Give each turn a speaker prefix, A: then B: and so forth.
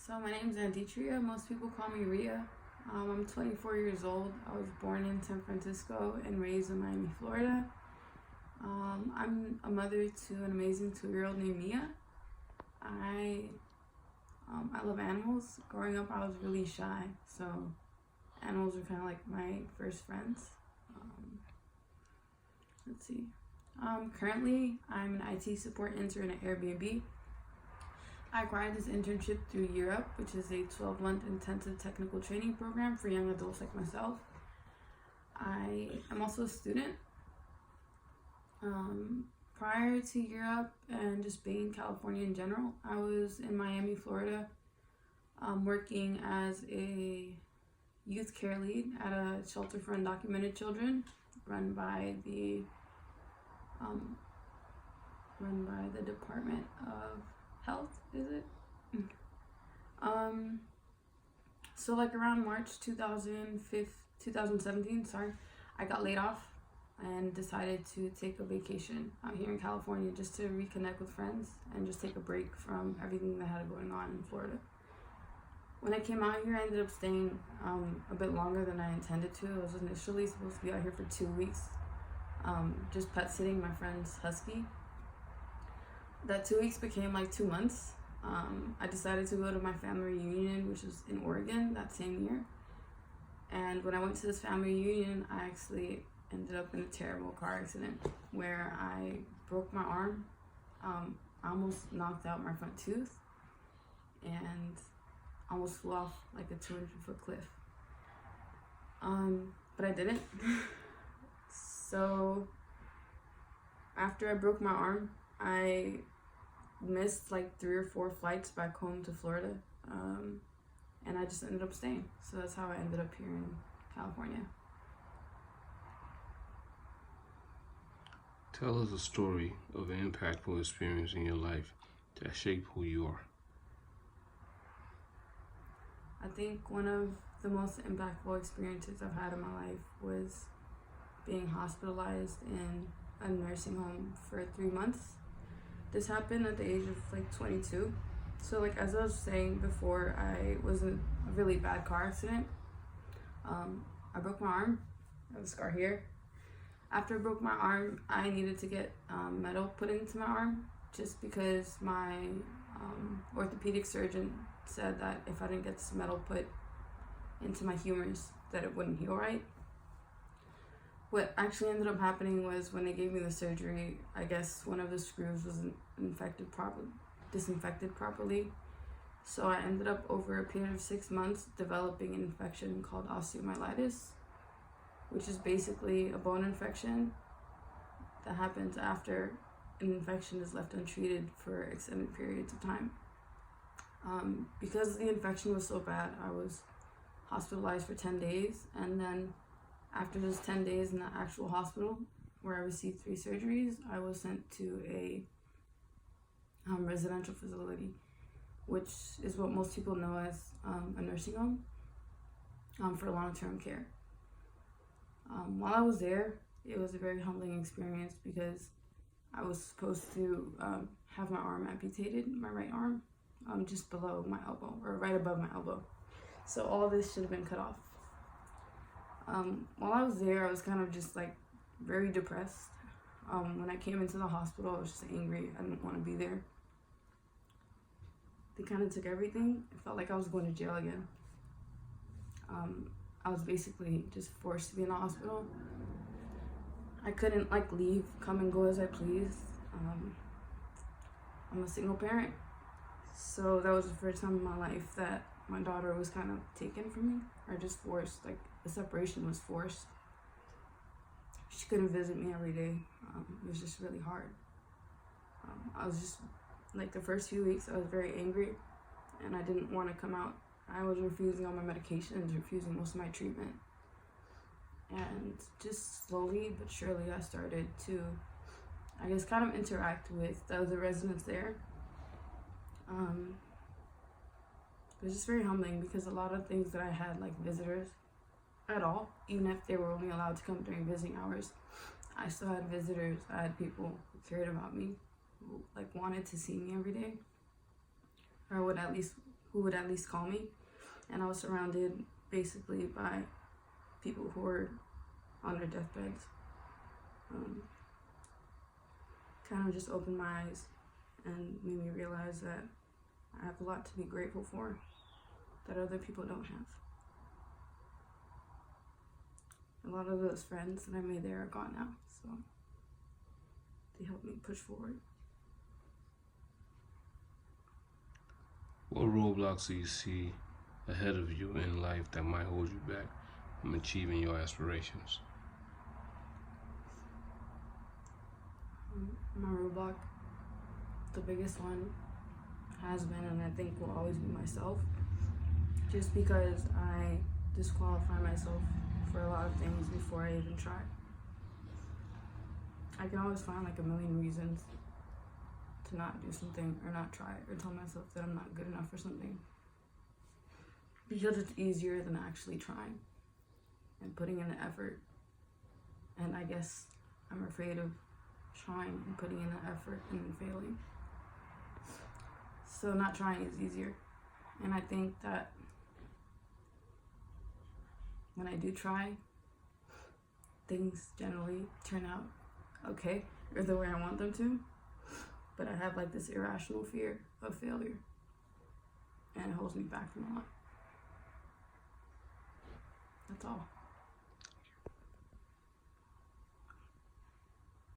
A: So my name's Andetria. Most people call me Ria. I'm 24 years old. I was born in San Francisco and raised in Miami, Florida. I'm a mother to an amazing 2-year-old named Mia. I love animals. Growing up, I was really shy, so animals were kind of like my first friends. Let's see. Currently, I'm an IT support intern at Airbnb. I acquired this internship through Europe, which is a 12-month intensive technical training program for young adults like myself. I am also a student. Prior to Europe and just being in California in general, I was in Miami, Florida, working as a youth care lead at a shelter for undocumented children run by the Department of Health, is it? So like around March 2017, I got laid off and decided to take a vacation out here in California just to reconnect with friends and just take a break from everything that had going on in Florida. When I came out here, I ended up staying a bit longer than I intended to. I was initially supposed to be out here for 2 weeks, just pet sitting my friend's husky. That 2 weeks became like 2 months. I decided to go to my family reunion, which was in Oregon that same year. And when I went to this family reunion, I actually ended up in a terrible car accident where I broke my arm. I almost knocked out my front tooth and almost flew off like a 200-foot cliff. But I didn't. So after I broke my arm, I missed like 3 or 4 flights back home to Florida, and I just ended up staying. So that's how I ended up here in California.
B: Tell us a story of an impactful experience in your life that shaped who you are.
A: I think one of the most impactful experiences I've had in my life was being hospitalized in a nursing home for 3 months. This happened at the age of like 22. So like as I was saying before, I was in a really bad car accident. I broke my arm. I have a scar here. After I broke my arm, I needed to get metal put into my arm just because my orthopedic surgeon said that if I didn't get this metal put into my humerus, that it wouldn't heal right. What actually ended up happening was when they gave me the surgery, I guess one of the screws wasn't disinfected properly. So I ended up over a period of 6 months developing an infection called osteomyelitis, which is basically a bone infection that happens after an infection is left untreated for extended periods of time. Because the infection was so bad, I was hospitalized for 10 days, and then after those 10 days in the actual hospital where I received 3 surgeries, I was sent to a residential facility, which is what most people know as a nursing home for long-term care. While I was there, it was a very humbling experience because I was supposed to have my arm amputated, my right arm, just below my elbow, or right above my elbow. So all this should have been cut off. While I was there, I was kind of just like very depressed. When I came into the hospital, I was just angry. I didn't want to be there. They kind of took everything. It felt like I was going to jail again. I was basically just forced to be in the hospital. I couldn't like leave, come and go as I pleased. I'm a single parent. So that was the first time in my life that my daughter was kind of taken from me, or just forced, like the separation was forced. She couldn't visit me every day. It was just really hard. I was just, like the first few weeks, I was very angry and I didn't want to come out. I was refusing all my medications, refusing most of my treatment. And just slowly but surely I started to, I guess, kind of interact with the other residents there. It was just very humbling because a lot of things that I had, like visitors at all, even if they were only allowed to come during visiting hours, I still had visitors. I had people who cared about me, who like wanted to see me every day, or would at least who would at least call me. And I was surrounded basically by people who were on their deathbeds. Kind of just opened my eyes and made me realize that I have a lot to be grateful for that other people don't have. A lot of those friends that I made there are gone now, so they helped me push forward.
B: What roadblocks do you see ahead of you in life that might hold you back from achieving your aspirations?
A: My roadblock, the biggest one, has been, and I think will always be myself. Just because I disqualify myself for a lot of things before I even try. I can always find like a million reasons to not do something or not try or tell myself that I'm not good enough for something. Because it's easier than actually trying and putting in the effort. And I guess I'm afraid of trying and putting in the effort and then failing. So not trying is easier. And I think that when I do try, things generally turn out okay, or the way I want them to. But I have like this irrational fear of failure, and it holds me back from a lot. That's all.